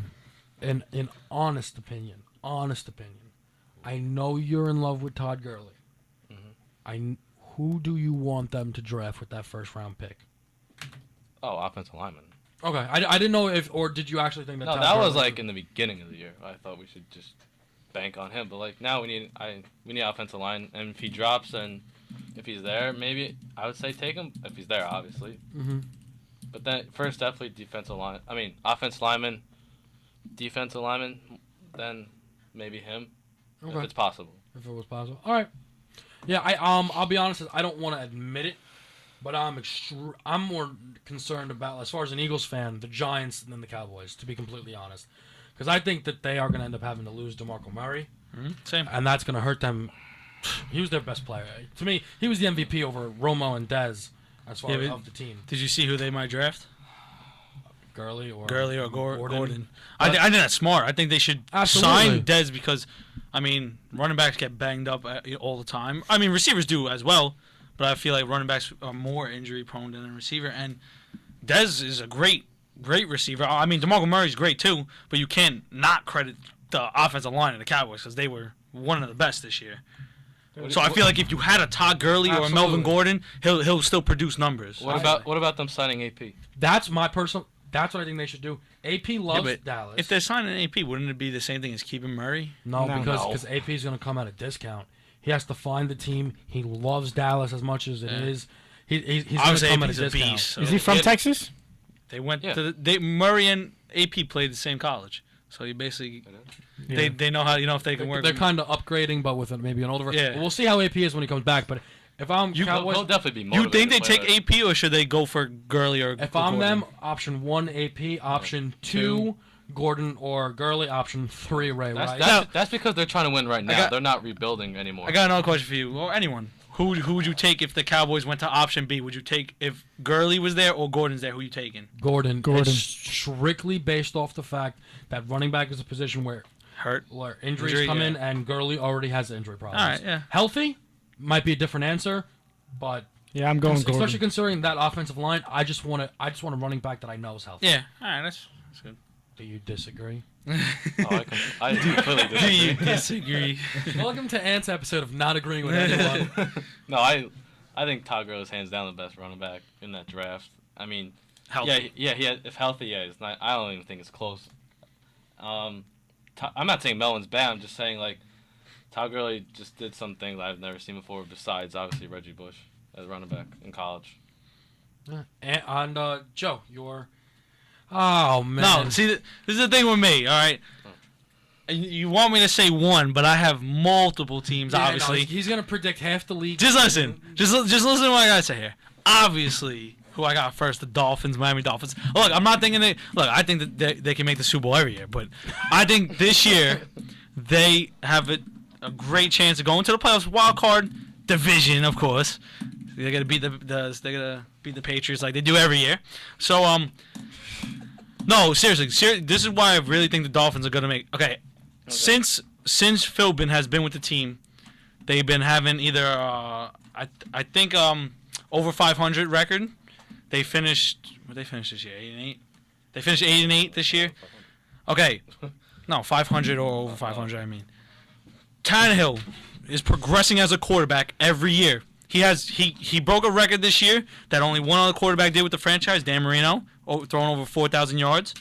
[SPEAKER 5] in honest opinion, I know you're in love with Todd Gurley.
[SPEAKER 8] Mm-hmm.
[SPEAKER 5] Who do you want them to draft with that first round pick?
[SPEAKER 8] Oh, offensive lineman.
[SPEAKER 5] Okay, I didn't know or did you actually think that?
[SPEAKER 8] No,
[SPEAKER 5] Todd
[SPEAKER 8] that
[SPEAKER 5] Gurley
[SPEAKER 8] was like in the beginning of the year. I thought we should just bank on him, but like now we need offensive line, and if he drops and if he's there, maybe I would say take him if he's there, obviously.
[SPEAKER 5] Mm-hmm.
[SPEAKER 8] But then first, definitely defensive line. I mean, offensive lineman, defensive lineman, then maybe him, if it's possible.
[SPEAKER 5] If it was possible, all right. Yeah, I'll be honest. I don't want to admit it, but I'm more concerned about, as far as an Eagles fan, the Giants than the Cowboys. To be completely honest, because I think that they are going to end up having to lose DeMarco Murray,
[SPEAKER 6] Same.
[SPEAKER 5] and that's going to hurt them. He was their best player. To me, he was the MVP over Romo and Dez as far as of the team.
[SPEAKER 6] Did you see who they might draft?
[SPEAKER 5] Gurley or
[SPEAKER 6] Gordon. I think that's smart. I think they should sign Dez because, I mean, running backs get banged up all the time. I mean, receivers do as well, but I feel like running backs are more injury prone than a receiver. And Dez is a great receiver. I mean, DeMarco Murray's great too, but you can't not credit the offensive line of the Cowboys because they were one of the best this year. So I feel like if you had a Todd Gurley or a Melvin Gordon, he'll still produce numbers.
[SPEAKER 8] What about them signing AP?
[SPEAKER 5] That's what I think they should do. AP loves Dallas.
[SPEAKER 6] If they're signing AP, wouldn't it be the same thing as keeping Murray?
[SPEAKER 5] No, because AP is going to come at a discount. He has to find the team. He loves Dallas as much as it is. He's going to come at a discount.
[SPEAKER 6] Beast, so.
[SPEAKER 7] Is he from Texas?
[SPEAKER 6] They went to Murray and AP played the same college, so he basically they know how if they can work.
[SPEAKER 5] They're kind of upgrading, but with maybe an older.
[SPEAKER 6] Yeah.
[SPEAKER 5] We'll see how AP is when he comes back. But if I'm Cowboys,
[SPEAKER 8] he'll definitely be
[SPEAKER 6] you
[SPEAKER 8] motivated.
[SPEAKER 6] think they take AP or should they go for Gurley or?
[SPEAKER 5] If I'm them, option 1 AP, option 2 Gordon or Gurley, option 3 Ray Rice.
[SPEAKER 8] That's because they're trying to win right now. They're not rebuilding anymore.
[SPEAKER 6] I got another question for you or anyone. Who would you take if the Cowboys went to option B? Would you take if Gurley was there or Gordon's there? Who you taking?
[SPEAKER 5] Gordon. It's strictly based off the fact that running back is a position where injuries come in, and Gurley already has injury problems.
[SPEAKER 6] All right, yeah.
[SPEAKER 5] Healthy might be a different answer, but
[SPEAKER 7] yeah, I'm going Gordon.
[SPEAKER 5] Especially considering that offensive line, I just want a running back that I know is healthy.
[SPEAKER 6] Yeah, all right, that's good.
[SPEAKER 5] Do you disagree?
[SPEAKER 8] I do completely disagree.
[SPEAKER 6] Do you disagree?
[SPEAKER 5] Welcome to Ant's episode of not agreeing with anyone.
[SPEAKER 8] No, I think Todd Gurley is hands down the best running back in that draft. I mean,
[SPEAKER 6] healthy.
[SPEAKER 8] If healthy, it's not. I don't even think it's close. I'm not saying Melvin's bad. I'm just saying like Todd Gurley just did some things I've never seen before. Besides, obviously Reggie Bush as running back in college.
[SPEAKER 5] And Joe, your. Oh, man.
[SPEAKER 6] No, see, this is the thing with me, all right? You want me to say one, but I have multiple teams, obviously.
[SPEAKER 5] No, he's going to predict half the league.
[SPEAKER 6] Just listen. Just listen to what I got to say here. Obviously, who I got first, the Dolphins, Miami Dolphins. Look, I'm not thinking I think that they can make the Super Bowl every year, but I think this year they have a great chance of going to the playoffs, wild card division, of course. They're going to beat the Patriots like they do every year. So, no, seriously, this is why I really think the Dolphins are going to make... Okay, since Philbin has been with the team, they've been having either, I think, over 500 record. They finished... What did they finish this year? 8-8? They finished 8-8 this year? Okay. No, 500 or over 500, I mean. Tannehill is progressing as a quarterback every year. He broke a record this year that only one other quarterback did with the franchise, Dan Marino, throwing over 4,000 yards.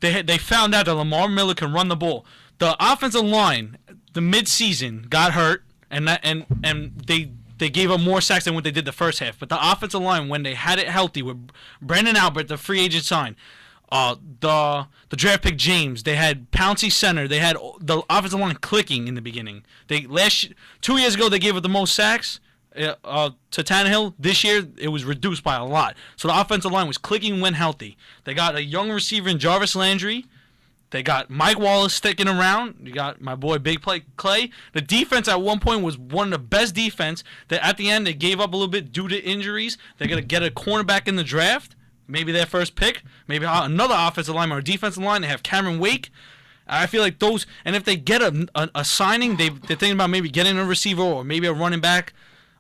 [SPEAKER 6] They found out that Lamar Miller can run the ball. The offensive line, the midseason, got hurt, and they gave up more sacks than what they did the first half. But the offensive line, when they had it healthy with Brandon Albert, the free agent sign, the draft pick James, they had Pouncey center, they had the offensive line clicking in the beginning. 2 years ago they gave up the most sacks to Tannehill. This year it was reduced by a lot. So the offensive line was clicking when healthy. They got a young receiver in Jarvis Landry. They got Mike Wallace sticking around. You got my boy Big Play Clay. The defense at one point was one of the best defense. That at the end they gave up a little bit due to injuries. They're gonna get a cornerback in the draft. maybe their first pick, maybe another offensive lineman or defensive line. They have Cameron Wake. I feel like those, and if they get a signing, they're thinking about maybe getting a receiver or maybe a running back.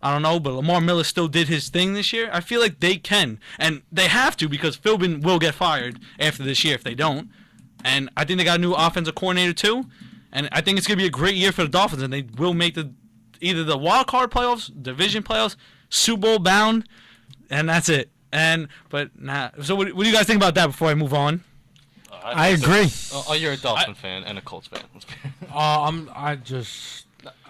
[SPEAKER 6] I don't know, but Lamar Miller still did his thing this year. I feel like they can, and they have to because Philbin will get fired after this year if they don't. And I think they got a new offensive coordinator too, and I think it's going to be a great year for the Dolphins, and they will make either the wild card playoffs, division playoffs, Super Bowl bound, and that's it. So what do you guys think about that before I move on?
[SPEAKER 7] I agree.
[SPEAKER 8] You're a Dolphin fan and a Colts fan.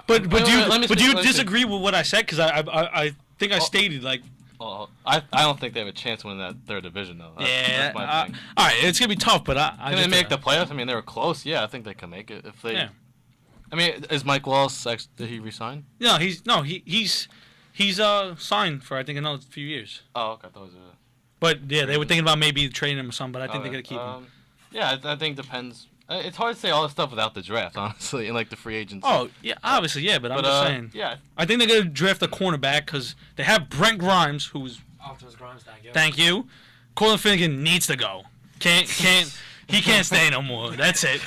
[SPEAKER 6] But do you disagree with what I said? Because I think I stated like.
[SPEAKER 8] I don't think they have a chance to win that third division though. That's my thing.
[SPEAKER 6] All right, it's gonna be tough, but
[SPEAKER 8] can they make the playoffs? I mean, they were close. Yeah, I think they can make it if they. Yeah. I mean, is Mike Wallace? Did he resign?
[SPEAKER 6] No, he's signed for I think another few years.
[SPEAKER 8] Oh, okay. I thought it was
[SPEAKER 6] But yeah, they were thinking about maybe trading him or something. But I think they're gonna keep him.
[SPEAKER 8] Yeah, I think it depends. It's hard to say all this stuff without the draft, honestly, and like the free agents.
[SPEAKER 6] Oh yeah, obviously yeah, but I'm just saying. Yeah. I think they're gonna draft a cornerback because they have Brent Grimes, who's. Optimus Grimes, thank you. Colin Finnegan needs to go. He can't stay no more. That's it.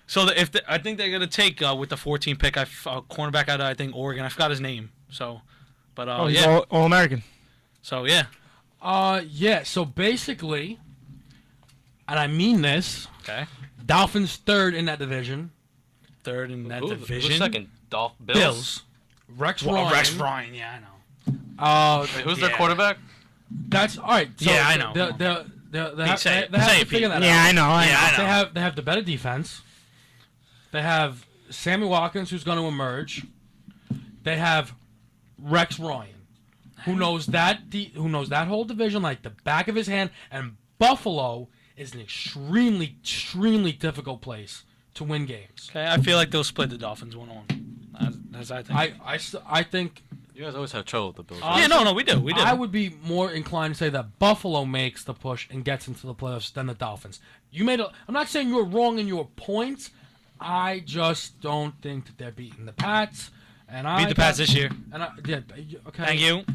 [SPEAKER 6] So I think they're gonna take with the 14th pick, a cornerback out of I think Oregon. I forgot his name. So, but
[SPEAKER 7] he's all American.
[SPEAKER 6] So yeah.
[SPEAKER 5] Yeah. So basically, and I mean this.
[SPEAKER 6] Okay.
[SPEAKER 5] Dolphins third in that division.
[SPEAKER 6] Third in that division.
[SPEAKER 8] Who's second?
[SPEAKER 6] Bills.
[SPEAKER 5] Rex Ryan.
[SPEAKER 6] Rex Ryan. Yeah, I know.
[SPEAKER 8] Wait, who's their quarterback?
[SPEAKER 5] That's all right. So
[SPEAKER 6] yeah, I know.
[SPEAKER 5] They have to figure that out.
[SPEAKER 7] Yeah, I know.
[SPEAKER 5] They have the better defense. They have Sammy Watkins, who's going to emerge. They have Rex Ryan, who knows that whole division like the back of his hand, and Buffalo is an extremely, extremely difficult place to win games.
[SPEAKER 6] Okay, I feel like they'll split the Dolphins 1-1. As I think.
[SPEAKER 5] I think.
[SPEAKER 8] You guys always have trouble with the Bills.
[SPEAKER 6] Yeah, no, we do.
[SPEAKER 5] I would be more inclined to say that Buffalo makes the push and gets into the playoffs than the Dolphins. I'm not saying you're wrong in your points. I just don't think that they're beating the Pats. And
[SPEAKER 6] beat the Pats this year.
[SPEAKER 5] And okay.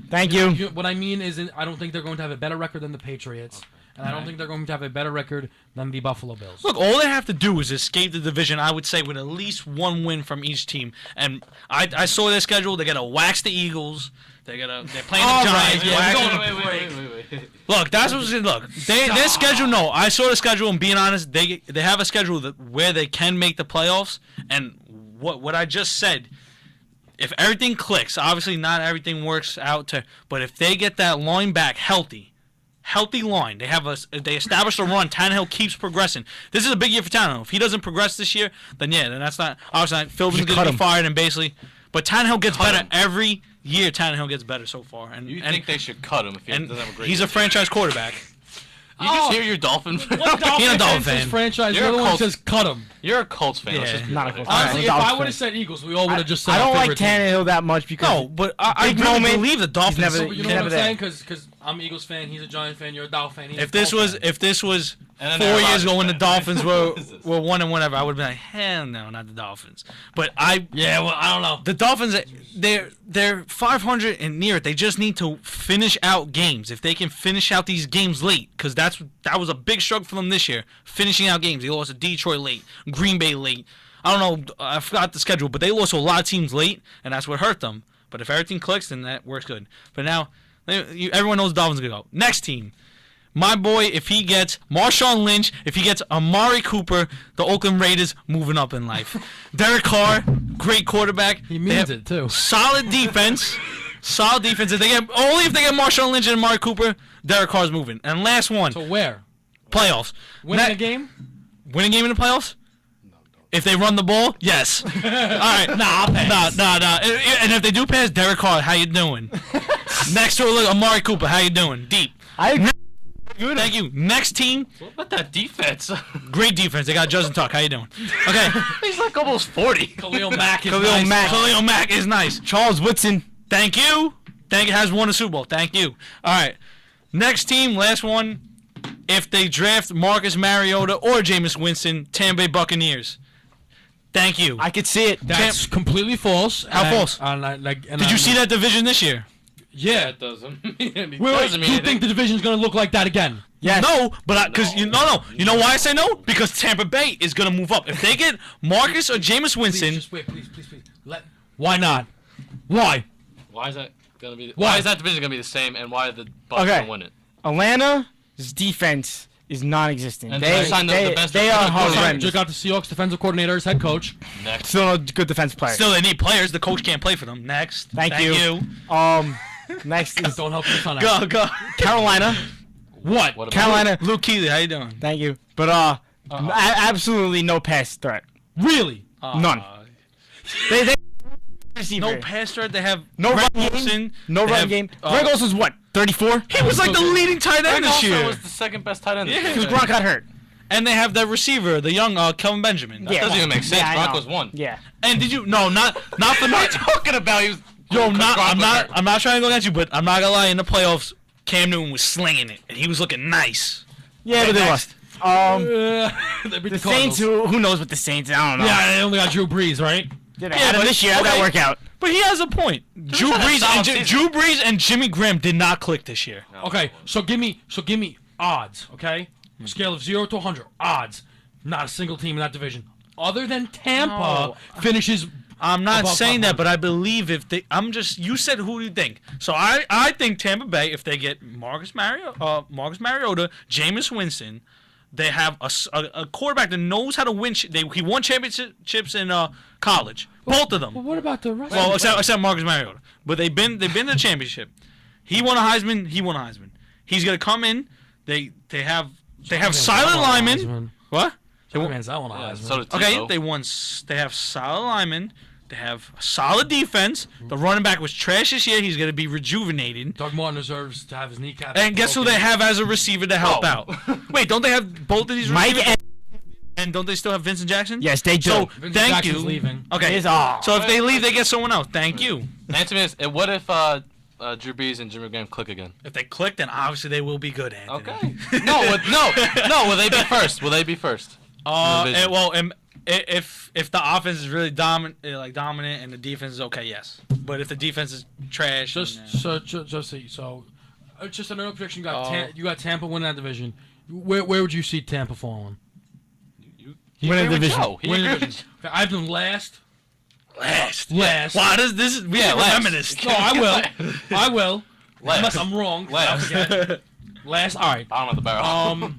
[SPEAKER 6] Thank you.
[SPEAKER 5] What I mean is, I don't think they're going to have a better record than the Patriots. Okay. And I don't think they're going to have a better record than the Buffalo Bills.
[SPEAKER 6] Look, all they have to do is escape the division, I would say, with at least one win from each team. And I saw their schedule. They got to wax the Eagles. They're playing the Giants.
[SPEAKER 8] Wait.
[SPEAKER 6] Look, that's what look. Their schedule. No, I saw the schedule. And being honest, they have a schedule where they can make the playoffs. And what I just said, if everything clicks, obviously not everything works out. But if they get that line back healthy line. They establish a run. Tannehill keeps progressing. This is a big year for Tannehill. If he doesn't progress this year, then that's not obviously not. Philbin's going to be fired and basically. But Tannehill gets better every year. Tannehill gets better so far. And
[SPEAKER 8] you think they should cut him if he doesn't have a great?
[SPEAKER 6] He's a franchise quarterback.
[SPEAKER 8] You just hear your Dolphin fan.
[SPEAKER 5] One Dolphin fan. Franchise. The other one says cut him.
[SPEAKER 8] You're a Colts fan.
[SPEAKER 7] Yeah, not a Colts fan.
[SPEAKER 5] Honestly, if I would have said Eagles, we all would have just said.
[SPEAKER 7] I don't like Tannehill that much because
[SPEAKER 6] no, but I really believe the Dolphins.
[SPEAKER 5] You know what I'm saying? Because I'm an Eagles fan. He's a Giant fan. You're a Dolphin fan.
[SPEAKER 6] If this was 4 years ago when the Dolphins were one and whatever, I would have been like, hell no, not the Dolphins. But I don't know. The Dolphins, they're 500 and near it. They just need to finish out games. If they can finish out these games late, because that was a big struggle for them this year, finishing out games. They lost to Detroit late, Green Bay late. I don't know, I forgot the schedule, but they lost to a lot of teams late, and that's what hurt them. But if everything clicks, then that works good. But now, everyone knows the Dolphins are going to go. Next team. My boy, if he gets Marshawn Lynch, if he gets Amari Cooper, the Oakland Raiders moving up in life. Derek Carr, great quarterback.
[SPEAKER 5] He means it, too.
[SPEAKER 6] Solid defense. If they get Marshawn Lynch and Amari Cooper, Derek Carr's moving. And last one.
[SPEAKER 5] So where?
[SPEAKER 6] Playoffs.
[SPEAKER 5] Winning a game?
[SPEAKER 6] Winning a game in the playoffs? If they run the ball, yes. All right.
[SPEAKER 5] I'll pass.
[SPEAKER 6] Nah. And if they do pass, Derek Carr, how you doing? Next to Amari Cooper, how you doing? Deep. Good. Thank you. Next team.
[SPEAKER 8] What about that defense?
[SPEAKER 6] Great defense. They got Justin Tuck. How you doing? Okay.
[SPEAKER 8] He's like almost 40.
[SPEAKER 5] Khalil Mack is
[SPEAKER 6] nice. Khalil Mack is nice.
[SPEAKER 7] Charles Woodson.
[SPEAKER 6] Thank you. Has won a Super Bowl. Thank you. All right. Next team, last one. If they draft Marcus Mariota or Jameis Winston, Tampa Bay Buccaneers. Thank you.
[SPEAKER 7] I could see it.
[SPEAKER 5] That's completely false.
[SPEAKER 6] How false? Did you see that division this year?
[SPEAKER 5] Yeah.
[SPEAKER 8] It doesn't.
[SPEAKER 5] Do you think the division's going to look like that again?
[SPEAKER 7] Yes.
[SPEAKER 6] No, but because you know why I say no? Because Tampa Bay is gonna move up. If they get Marcus or Jameis Winston,
[SPEAKER 5] Please, just wait, please. Why not? Why?
[SPEAKER 8] Why is that gonna be?
[SPEAKER 5] Why?
[SPEAKER 8] Why is that division gonna be the same? And why are the Bucs gonna win it?
[SPEAKER 7] Atlanta's defense is non-existent.
[SPEAKER 8] And
[SPEAKER 7] They
[SPEAKER 8] signed the best
[SPEAKER 7] are
[SPEAKER 8] defensive coordinator.
[SPEAKER 7] horrendous.
[SPEAKER 5] Just got the Seahawks defensive coordinator as head coach.
[SPEAKER 8] Next.
[SPEAKER 7] Still a good defense player.
[SPEAKER 6] still they need players. The coach can't play for them. Next.
[SPEAKER 7] Thank you. Next is
[SPEAKER 5] Don't help your son out.
[SPEAKER 6] Go.
[SPEAKER 7] Carolina.
[SPEAKER 5] What?
[SPEAKER 8] What about
[SPEAKER 7] Carolina.
[SPEAKER 6] Luke Keeley, how you doing?
[SPEAKER 7] Thank you. But absolutely no pass threat.
[SPEAKER 5] Really?
[SPEAKER 7] None. They receiver.
[SPEAKER 6] No pass threat. They have
[SPEAKER 7] No
[SPEAKER 6] Greg
[SPEAKER 7] run game.
[SPEAKER 6] Olsen.
[SPEAKER 7] No
[SPEAKER 6] They
[SPEAKER 7] run
[SPEAKER 6] have,
[SPEAKER 7] game. Greg Olsen's what? 34.
[SPEAKER 6] He was like the leading tight end
[SPEAKER 8] Greg
[SPEAKER 6] this
[SPEAKER 8] Olsen
[SPEAKER 6] year.
[SPEAKER 8] was the second best tight end.
[SPEAKER 6] Yeah.
[SPEAKER 7] Because Gronk got hurt.
[SPEAKER 6] And they have that receiver, the young Kelvin Benjamin.
[SPEAKER 8] That doesn't even make sense.
[SPEAKER 7] Yeah, I know.
[SPEAKER 8] Broncos won.
[SPEAKER 7] Yeah.
[SPEAKER 6] And did you? No, not for
[SPEAKER 8] What are you
[SPEAKER 6] not.
[SPEAKER 8] talking about? He was.
[SPEAKER 6] Yo,
[SPEAKER 8] Gronk
[SPEAKER 6] I'm
[SPEAKER 8] was
[SPEAKER 6] not.
[SPEAKER 8] hurt.
[SPEAKER 6] I'm not trying to go against you, but I'm not gonna lie. In the playoffs, Cam Newton was slinging it, and he was looking nice.
[SPEAKER 7] Yeah, but they lost.
[SPEAKER 5] They beat
[SPEAKER 7] The
[SPEAKER 5] Cardinals.
[SPEAKER 7] Saints. Who knows what the Saints? I don't know.
[SPEAKER 5] Yeah, they only got Drew Brees, right?
[SPEAKER 7] Yeah,
[SPEAKER 6] but
[SPEAKER 7] this year how'd that
[SPEAKER 6] okay.
[SPEAKER 7] work out?
[SPEAKER 6] But he has a point. Drew
[SPEAKER 8] had a
[SPEAKER 6] Brees
[SPEAKER 8] solid
[SPEAKER 6] and
[SPEAKER 8] season.
[SPEAKER 6] Drew Brees and Jimmy Graham did not click this year.
[SPEAKER 5] Okay, so give me odds, okay? Scale of 0 to 100, odds. Not a single team in that division, other than Tampa, finishes.
[SPEAKER 6] I'm not
[SPEAKER 5] above
[SPEAKER 6] saying
[SPEAKER 5] 500.
[SPEAKER 6] that, but I believe if they, you said who do you think? So I think Tampa Bay, if they get Marcus Mariota, Jameis Winston, they have a quarterback that knows how to win. He won championships in college, both of them.
[SPEAKER 5] Well, what about the rest?
[SPEAKER 6] Well, except Marcus Mariota, but they've been to the championship. He won a Heisman. He's gonna come in. They have silent linemen. What?
[SPEAKER 5] Man's that one
[SPEAKER 8] Yeah,
[SPEAKER 5] Heisman.
[SPEAKER 8] so did Tebow.
[SPEAKER 6] Okay, they have solid linemen. They have a solid defense. The running back was trash this year. He's going to be rejuvenated.
[SPEAKER 5] Doug Martin deserves to have his kneecap.
[SPEAKER 6] And guess who they have as a receiver to help
[SPEAKER 8] Oh.
[SPEAKER 6] out? Wait, don't they have both of these
[SPEAKER 7] Mike
[SPEAKER 6] receivers? And don't they still have Vincent Jackson?
[SPEAKER 7] Yes, they do.
[SPEAKER 6] So,
[SPEAKER 5] Vincent
[SPEAKER 6] thank
[SPEAKER 5] Jackson's
[SPEAKER 6] you.
[SPEAKER 5] leaving.
[SPEAKER 6] Okay. So if they leave, they get someone else. Thank you.
[SPEAKER 8] Answer me this: what if Drew Brees and Jimmy Graham click again?
[SPEAKER 6] If they click, then obviously they will be good, Anthony.
[SPEAKER 8] Okay. No. Will they be first? Will they be first?
[SPEAKER 6] If the offense is really dominant and the defense is okay, yes. But if the defense is trash,
[SPEAKER 5] Just another prediction. You got Tampa winning that division. Where would you see Tampa falling?
[SPEAKER 7] Winning the division.
[SPEAKER 5] Winning the division. Okay, I have them last.
[SPEAKER 6] last.
[SPEAKER 5] Wow,
[SPEAKER 6] this is we
[SPEAKER 8] Yeah,
[SPEAKER 6] are
[SPEAKER 8] last.
[SPEAKER 6] feminists.
[SPEAKER 5] No, I will.
[SPEAKER 8] Last.
[SPEAKER 5] Unless I'm wrong.
[SPEAKER 8] Last.
[SPEAKER 5] Okay. Last. All right.
[SPEAKER 8] Bottom of the barrel.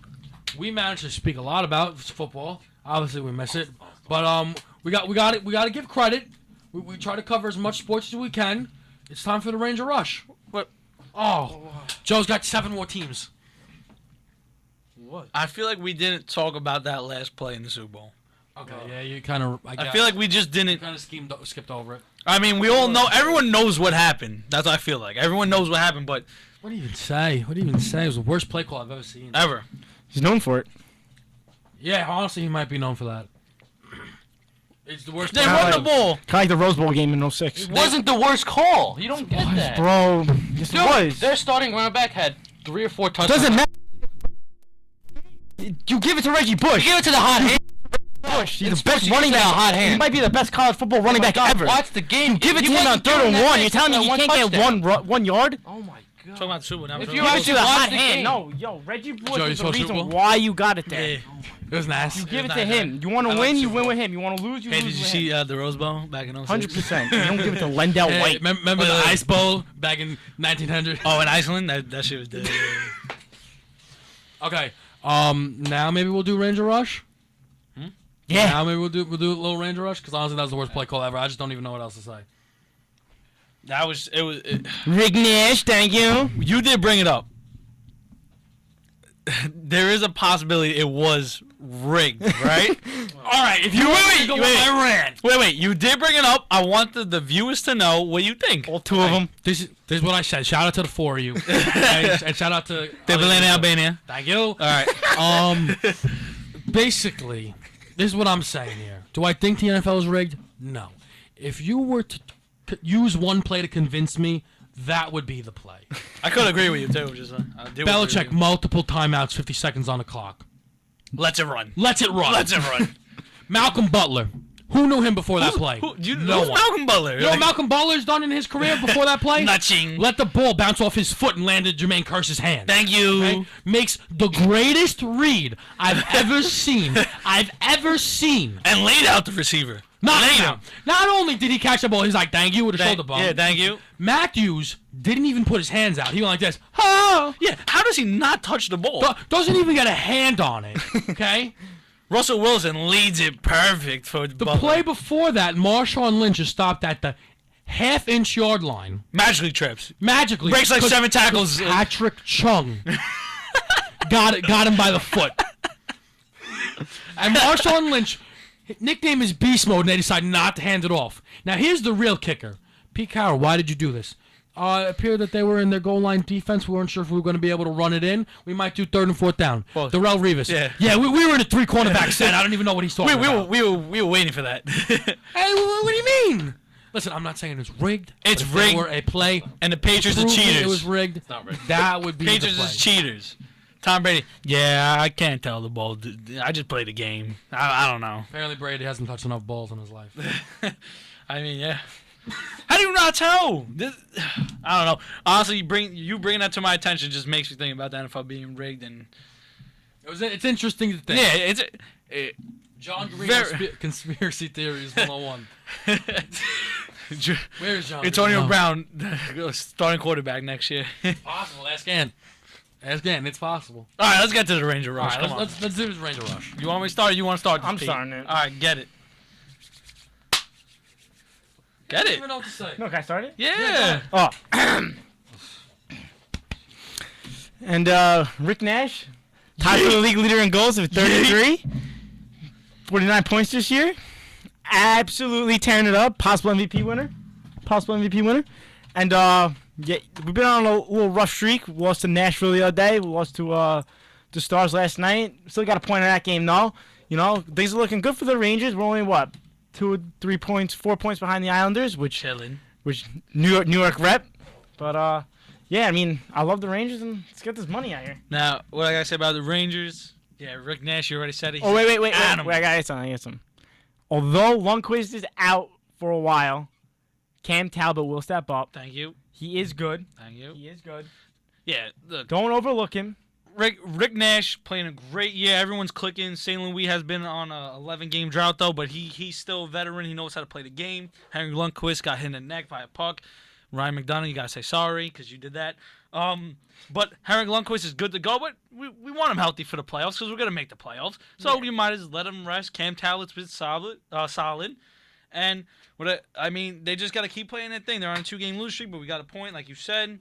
[SPEAKER 5] We managed to speak a lot about football. Obviously, we miss it, but we got to give credit. We try to cover as much sports as we can. It's time for the Ranger Rush.
[SPEAKER 6] What?
[SPEAKER 5] Oh, Joe's got 7 more teams.
[SPEAKER 8] What?
[SPEAKER 6] I feel like we didn't talk about that last play in the Super Bowl.
[SPEAKER 5] Okay, yeah, you kind of.
[SPEAKER 6] I feel like we just didn't.
[SPEAKER 5] kind of skipped over it.
[SPEAKER 6] I mean, we all know. Everyone knows what happened. That's what I feel like. Everyone knows what happened, but
[SPEAKER 5] What do you even say? It was the worst play call I've ever seen.
[SPEAKER 6] ever.
[SPEAKER 7] He's known for it.
[SPEAKER 5] Yeah, honestly, he might be known for that. It's the worst.
[SPEAKER 6] They
[SPEAKER 5] play
[SPEAKER 6] run
[SPEAKER 5] call.
[SPEAKER 6] the ball.
[SPEAKER 7] Kind of like the Rose Bowl game in 06.
[SPEAKER 8] It wasn't the worst call. You don't get that.
[SPEAKER 7] Bro, yes
[SPEAKER 8] Dude,
[SPEAKER 7] it was.
[SPEAKER 8] their starting running back had 3 or 4 touchdowns.
[SPEAKER 7] Doesn't matter. You give it to Reggie Bush.
[SPEAKER 8] Give it to the hot hand.
[SPEAKER 7] Bush. He's
[SPEAKER 8] It's
[SPEAKER 7] the best
[SPEAKER 8] Bush, you
[SPEAKER 7] running
[SPEAKER 8] give it to
[SPEAKER 7] back.
[SPEAKER 8] the hot
[SPEAKER 7] He
[SPEAKER 8] hand.
[SPEAKER 7] might be the best college football running back
[SPEAKER 8] God,
[SPEAKER 7] ever.
[SPEAKER 8] watch the game.
[SPEAKER 7] Give it
[SPEAKER 8] He
[SPEAKER 7] to him on
[SPEAKER 8] wasn't
[SPEAKER 7] 3rd
[SPEAKER 8] doing
[SPEAKER 7] and
[SPEAKER 8] that
[SPEAKER 7] 1. You're
[SPEAKER 8] next
[SPEAKER 7] telling me
[SPEAKER 8] to
[SPEAKER 7] he
[SPEAKER 8] one
[SPEAKER 7] can't get
[SPEAKER 8] touchdown.
[SPEAKER 7] 1 yard?
[SPEAKER 8] Oh my god.
[SPEAKER 6] Talking about the Super Bowl.
[SPEAKER 8] If you
[SPEAKER 7] Give it
[SPEAKER 8] actually
[SPEAKER 7] to the
[SPEAKER 8] watch
[SPEAKER 7] hot
[SPEAKER 8] the
[SPEAKER 7] hand.
[SPEAKER 8] game.
[SPEAKER 7] No, yo, Reggie Bush
[SPEAKER 5] Joe, you
[SPEAKER 7] is
[SPEAKER 5] saw
[SPEAKER 7] the
[SPEAKER 5] Super
[SPEAKER 7] reason
[SPEAKER 5] Bowl?
[SPEAKER 7] why you got it there.
[SPEAKER 6] Yeah.
[SPEAKER 5] It was nice.
[SPEAKER 7] You give it
[SPEAKER 6] not
[SPEAKER 7] to him. You want to
[SPEAKER 6] I like
[SPEAKER 7] win, you
[SPEAKER 6] Super
[SPEAKER 7] win
[SPEAKER 6] Bowl.
[SPEAKER 7] with him. You want to lose, you
[SPEAKER 6] Hey,
[SPEAKER 7] lose
[SPEAKER 6] did you
[SPEAKER 7] with
[SPEAKER 6] see
[SPEAKER 7] him.
[SPEAKER 6] the Rose Bowl back in 06?
[SPEAKER 7] 100%. You don't give it to Lendell
[SPEAKER 5] Hey,
[SPEAKER 7] White.
[SPEAKER 5] remember the Ice Bowl back in 1900?
[SPEAKER 6] Oh, in Iceland? That shit was dead.
[SPEAKER 5] Okay. Now maybe we'll do Ranger Rush.
[SPEAKER 7] Yeah.
[SPEAKER 5] Now maybe we'll do a little Ranger Rush because honestly that was the worst play call ever. I just don't even know what else to say.
[SPEAKER 7] Rick Nash, thank you.
[SPEAKER 6] You did bring it up. There is a possibility it was rigged, right?
[SPEAKER 5] All right. If you
[SPEAKER 6] Wait. You did bring it up. I want the viewers to know what you think.
[SPEAKER 7] All 2 of them.
[SPEAKER 5] This is what I said. Shout out to the 4 of you, and shout out to
[SPEAKER 6] Devlin, Albania.
[SPEAKER 5] Thank you.
[SPEAKER 6] All right.
[SPEAKER 5] Basically, this is what I'm saying here. Do I think the NFL is rigged? No. If you were to use one play to convince me, that would be the play.
[SPEAKER 6] I could agree with you too. Just
[SPEAKER 5] Belichick, multiple timeouts, 50 seconds on the clock.
[SPEAKER 6] Let's it run.
[SPEAKER 5] Let's it run.
[SPEAKER 6] Let's it run.
[SPEAKER 5] Malcolm Butler, Who knew him before that play? No one.
[SPEAKER 6] Malcolm Butler.
[SPEAKER 5] You know what Malcolm Butler's done in his career before that play?
[SPEAKER 6] Nutching.
[SPEAKER 5] Let the ball bounce off his foot and land in Jermaine Kearse's hand.
[SPEAKER 6] Thank you.
[SPEAKER 5] Okay? Makes the greatest read I've ever seen.
[SPEAKER 6] And laid out the receiver.
[SPEAKER 5] Not only did he catch the ball, he's like, thank you, with a shoulder bump.
[SPEAKER 6] Yeah, thank you.
[SPEAKER 5] Matthews didn't even put his hands out. He went like this. Oh!
[SPEAKER 6] Yeah, how does he not touch the ball?
[SPEAKER 5] Doesn't even get a hand on it, okay?
[SPEAKER 6] Russell Wilson leads it perfect for
[SPEAKER 5] the play before that. Marshawn Lynch is stopped at the half-inch yard line.
[SPEAKER 6] Magically trips.
[SPEAKER 5] Breaks
[SPEAKER 6] like 7 tackles.
[SPEAKER 5] Patrick Chung got him by the foot. And Marshawn Lynch, nickname is Beast Mode, and they decide not to hand it off. Now here's the real kicker. Pete Carroll, why did you do this? It appeared that they were in their goal line defense. We weren't sure if we were going to be able to run it in. We might do 3rd and 4th down.
[SPEAKER 6] Well,
[SPEAKER 5] Darrelle Revis.
[SPEAKER 6] Yeah,
[SPEAKER 5] we were in a 3-cornerback set. I don't even know what he's talking about.
[SPEAKER 6] We were waiting for that.
[SPEAKER 5] Hey, what do you mean? Listen, I'm not saying it's rigged.
[SPEAKER 6] It's
[SPEAKER 5] rigged.
[SPEAKER 6] rigged.
[SPEAKER 5] Or a play.
[SPEAKER 6] And the Patriots are cheaters.
[SPEAKER 5] It was rigged.
[SPEAKER 8] It's not rigged.
[SPEAKER 5] That would be
[SPEAKER 6] Patriots
[SPEAKER 5] the play.
[SPEAKER 6] is cheaters. Tom Brady. Yeah, I can't tell the ball. I just played the game. I don't know.
[SPEAKER 5] Apparently Brady hasn't touched enough balls in his life.
[SPEAKER 6] I mean, yeah. How do you not tell? I don't know. Honestly, you bringing that to my attention just makes me think about the NFL being rigged, and
[SPEAKER 5] it's interesting to think.
[SPEAKER 6] Yeah,
[SPEAKER 5] John Green conspiracy theories 101. Where's John?
[SPEAKER 6] Antonio Brown, starting quarterback next year.
[SPEAKER 5] Possible. Ask Ant. It's possible.
[SPEAKER 6] All right, let's get to the Ranger Rush.
[SPEAKER 5] All right, let's do this Ranger Rush.
[SPEAKER 6] You want me to start? Or you want to start?
[SPEAKER 7] I'm starting it.
[SPEAKER 6] All right, get it. Get
[SPEAKER 5] I don't
[SPEAKER 6] it.
[SPEAKER 5] even know what to say.
[SPEAKER 7] No, can I start it?
[SPEAKER 6] Yeah.
[SPEAKER 7] Oh. And Rick Nash, tied for the league leader in goals with 33. 49 points this year. Absolutely tearing it up. Possible MVP winner. And yeah, we've been on a little rough streak. We lost to Nashville the other day. We lost to the Stars last night. Still got a point in that game though. You know, things are looking good for the Rangers. We're only 4 points behind the Islanders, which New York rep. But yeah, I mean, I love the Rangers, and let's get this money out here.
[SPEAKER 6] Now, what I gotta say about the Rangers? Yeah, Rick Nash, you already said it.
[SPEAKER 7] Oh wait, I got something. Although Lundqvist is out for a while, Cam Talbot will step up.
[SPEAKER 6] Thank you.
[SPEAKER 7] He is good.
[SPEAKER 6] Thank you.
[SPEAKER 7] He is good.
[SPEAKER 6] Yeah, look.
[SPEAKER 7] Don't overlook him.
[SPEAKER 6] Rick Nash playing a great year. Everyone's clicking. St. Louis has been on a 11-game drought, though, but he's still a veteran. He knows how to play the game. Henry Lundqvist got hit in the neck by a puck. Ryan McDonough, you got to say sorry because you did that. But Henry Lundqvist is good to go, but we want him healthy for the playoffs because we're going to make the playoffs. So you might as well let him rest. Cam Talbot's been solid. And they just got to keep playing that thing. They're on a 2-game losing streak, but we got a point, like you said.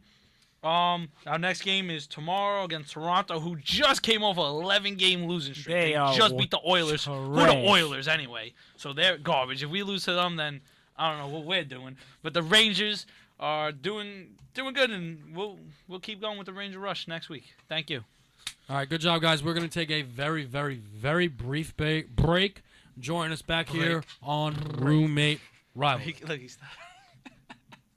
[SPEAKER 6] Our next game is tomorrow against Toronto, who just came off an 11-game losing streak. They just beat the Oilers. Who are the Oilers anyway? So they're garbage. If we lose to them, then I don't know what we're doing. But the Rangers are doing good, and we'll keep going with the Ranger Rush next week. Thank you.
[SPEAKER 5] All right, good job, guys. We're going to take a very, very, very brief break. Join us back here on Roommate Rivalry.
[SPEAKER 6] Look, he's